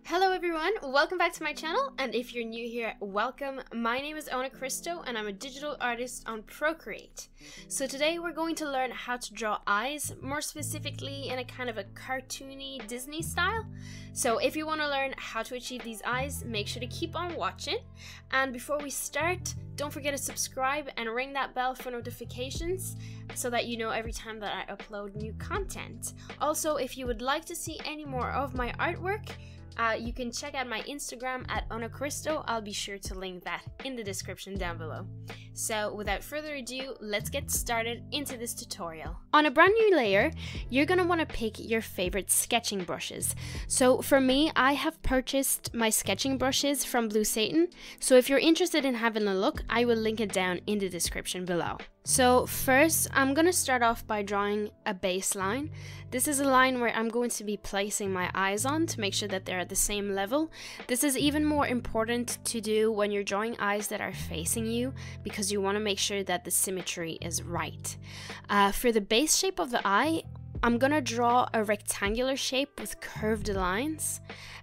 Hello everyone, welcome back to my channel, and if you're new here, welcome. My name is Christo and I'm a digital artist on Procreate. So today we're going to learn how to draw eyes, more specifically in a kind of a cartoony Disney style. So if you want to learn how to achieve these eyes, make sure to keep on watching. And before we start, don't forget to subscribe and ring that bell for notifications so that you know every time that I upload new content. Also, if you would like to see any more of my artwork, you can check out my Instagram at Christo. I'll be sure to link that in the description down below. So without further ado, let's get started into this tutorial. On a brand new layer, you're going to want to pick your favorite sketching brushes. So for me, I have purchased my sketching brushes from Blue Satan. So if you're interested in having a look, I will link it down in the description below. So first, I'm going to start off by drawing a baseline. This is a line where I'm going to be placing my eyes on to make sure that they're at the same level. This is even more important to do when you're drawing eyes that are facing you, because you want to make sure that the symmetry is right. For the base shape of the eye, I'm going to draw a rectangular shape with curved lines.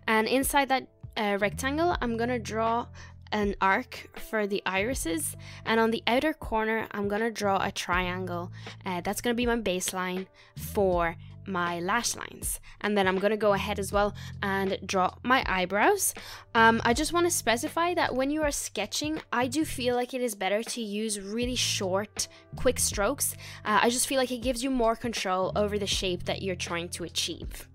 And inside that rectangle, I'm going to draw an arc for the irises, and on the outer corner I'm gonna draw a triangle. That's gonna be my baseline for my lash lines, and then I'm gonna go ahead as well and draw my eyebrows. I just want to specify that when you are sketching, I do feel like it is better to use really short, quick strokes. I just feel like it gives you more control over the shape that you're trying to achieve.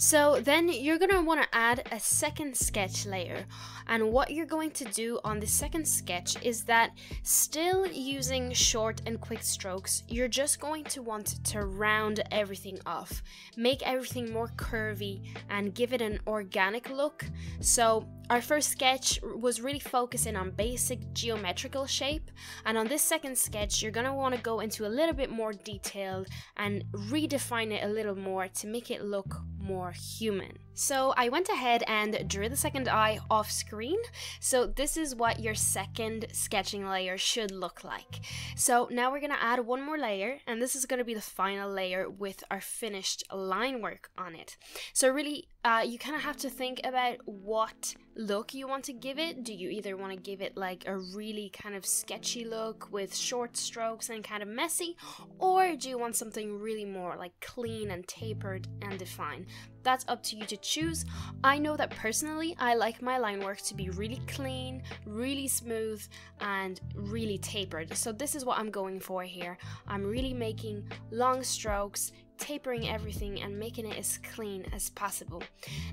So then you're going to want to add a second sketch layer, and what you're going to do on the second sketch is that, still using short and quick strokes, you're just going to want to round everything off, make everything more curvy and give it an organic look. So our first sketch was really focusing on basic geometrical shape, and on this second sketch you're going to want to go into a little bit more detail and redefine it a little more to make it look more human. So I went ahead and drew the second eye off screen. So this is what your second sketching layer should look like. So now we're going to add one more layer, and this is going to be the final layer with our finished line work on it. So really you kind of have to think about what look you want to give it. Do you either want to give it like a really kind of sketchy look with short strokes and kind of messy, or do you want something really more like clean and tapered and defined? That's up to you to choose. I know that personally I like my line work to be really clean, really smooth and really tapered. So this is what I'm going for here. I'm really making long strokes, tapering everything and making it as clean as possible.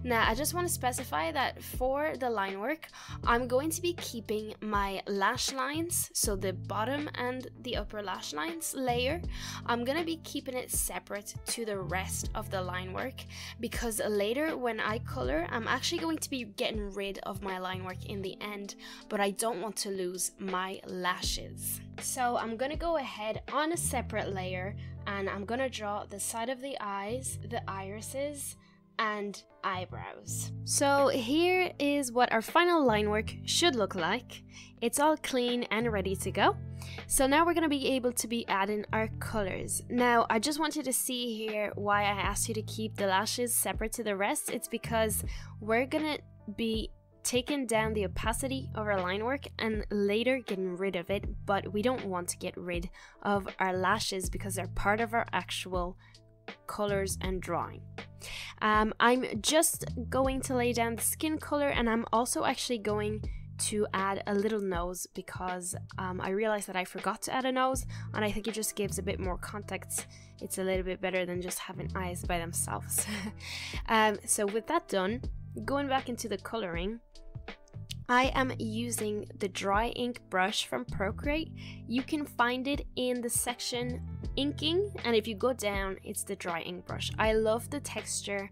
Now I just want to specify that for the line work, I'm going to be keeping my lash lines, so the bottom and the upper lash lines layer, I'm going to be keeping it separate to the rest of the line work, because later when I color, I'm actually going to be getting rid of my line work in the end, but I don't want to lose my lashes. So I'm going to go ahead on a separate layer and I'm going to draw the side of the eyes, the irises, and eyebrows. So here is what our final line work should look like. It's all clean and ready to go. So now we're going to be able to be adding our colors. Now I just wanted to see here why I asked you to keep the lashes separate to the rest. It's because we're going to be taking down the opacity of our line work and later getting rid of it, but we don't want to get rid of our lashes because they're part of our actual colors and drawing. I'm just going to lay down the skin color, and I'm also actually going to add a little nose because I realized that I forgot to add a nose, and I think it just gives a bit more context. It's a little bit better than just having eyes by themselves. So with that done, going back into the coloring, I am using the dry ink brush from Procreate. You can find it in the section inking, and if you go down, it's the dry ink brush. I love the texture.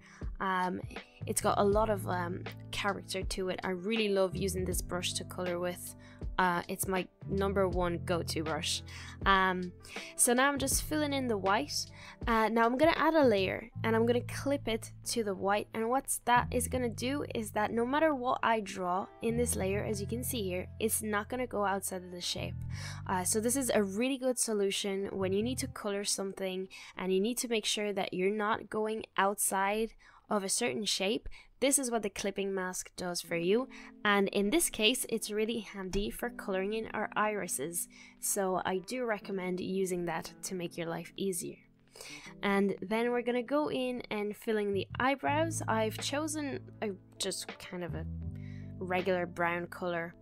It's got a lot of character to it. I really love using this brush to color with. It's my #1 go-to brush. So now I'm just filling in the white. Now I'm gonna add a layer and I'm gonna clip it to the white, and what that is gonna do is that no matter what I draw in this layer, as you can see here, it's not gonna go outside of the shape. So this is a really good solution when you need to color something and you need to make sure that you're not going outside of a certain shape. this is what the clipping mask does for you, and in this case it's really handy for coloring in our irises, so I do recommend using that to make your life easier. And then we're gonna go in and filling the eyebrows. I've chosen just kind of a regular brown color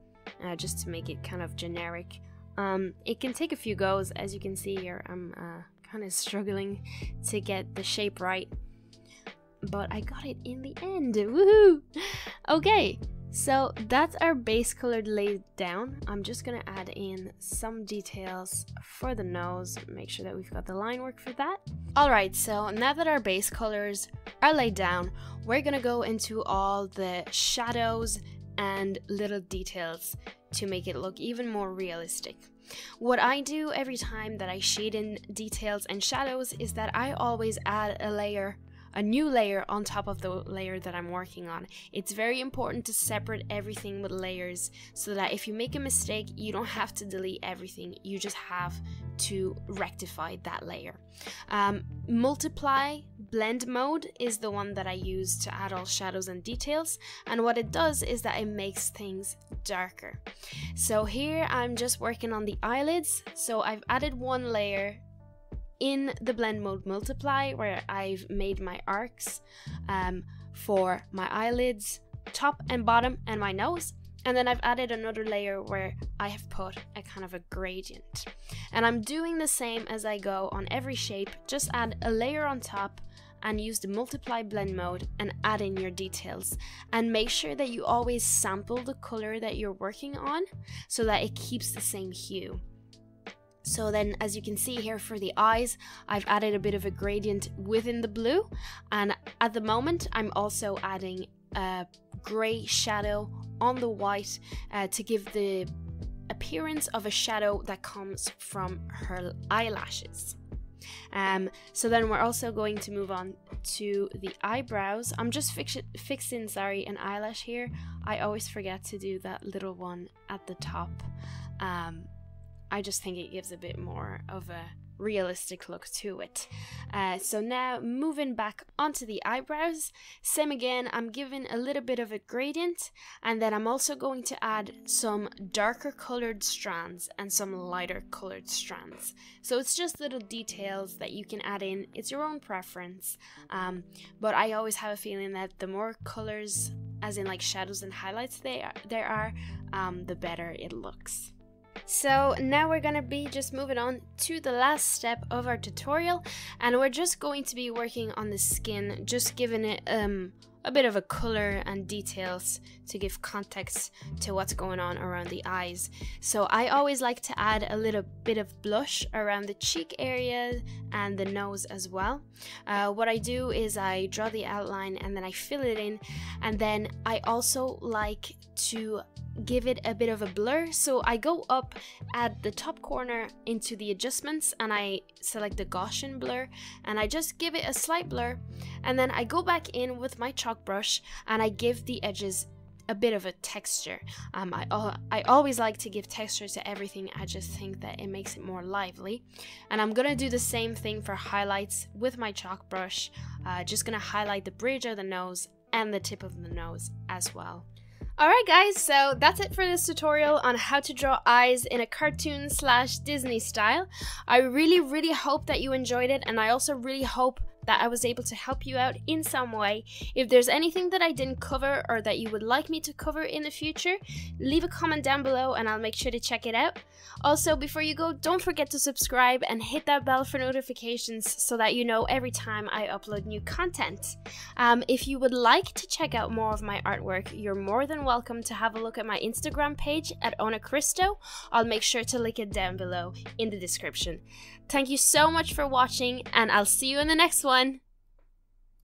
just to make it kind of generic. It can take a few goes. As you can see here, I'm kind of struggling to get the shape right, but I got it in the end. Woohoo! Okay, so that's our base color laid down. I'm just gonna add in some details for the nose, make sure that we've got the line work for that. Alright, so now that our base colors are laid down, we're gonna go into all the shadows and little details to make it look even more realistic. What I do every time that I shade in details and shadows is that I always add a new layer on top of the layer that I'm working on. It's very important to separate everything with layers so that if you make a mistake, you don't have to delete everything, you just have to rectify that layer. Multiply blend mode is the one that I use to add all shadows and details, and what it does is that it makes things darker. So here I'm just working on the eyelids, so I've added one layer in the blend mode multiply where I've made my arcs for my eyelids, top and bottom, and my nose, and then I've added another layer where I have put a kind of a gradient, and I'm doing the same as I go on every shape. Just add a layer on top and use the multiply blend mode and add in your details, and make sure that you always sample the color that you're working on so that it keeps the same hue. So then, as you can see here for the eyes, I've added a bit of a gradient within the blue, and at the moment I'm also adding a grey shadow on the white to give the appearance of a shadow that comes from her eyelashes. So then we're also going to move on to the eyebrows. I'm just fixing an eyelash here. I always forget to do that little one at the top. I just think it gives a bit more of a realistic look to it. So now moving back onto the eyebrows, same again, I'm giving a little bit of a gradient, and then I'm also going to add some darker colored strands and some lighter colored strands. So it's just little details that you can add in, it's your own preference, but I always have a feeling that the more colors, as in like shadows and highlights there are, the better it looks. So now we're gonna be just moving on to the last step of our tutorial, and we're just going to be working on the skin, just giving it a bit of a color and details to give context to what's going on around the eyes. So I always like to add a little bit of blush around the cheek area and the nose as well. What I do is I draw the outline and then I fill it in, and then I also like to give it a bit of a blur, so I go up at the top corner into the adjustments and I select the Gaussian blur and I just give it a slight blur, and then I go back in with my chalk brush and I give the edges a bit of a texture. I always like to give texture to everything. I just think that it makes it more lively, and I'm gonna do the same thing for highlights with my chalk brush. Just gonna highlight the bridge of the nose and the tip of the nose as well. Alright guys, so that's it for this tutorial on how to draw eyes in a cartoon / Disney style. I really hope that you enjoyed it, and I also really hope that I was able to help you out in some way. If there's anything that I didn't cover or that you would like me to cover in the future, leave a comment down below and I'll make sure to check it out. Also, before you go, don't forget to subscribe and hit that bell for notifications so that you know every time I upload new content. If you would like to check out more of my artwork, you're more than welcome to have a look at my Instagram page at Christo. I'll make sure to link it down below in the description. Thank you so much for watching, and I'll see you in the next one.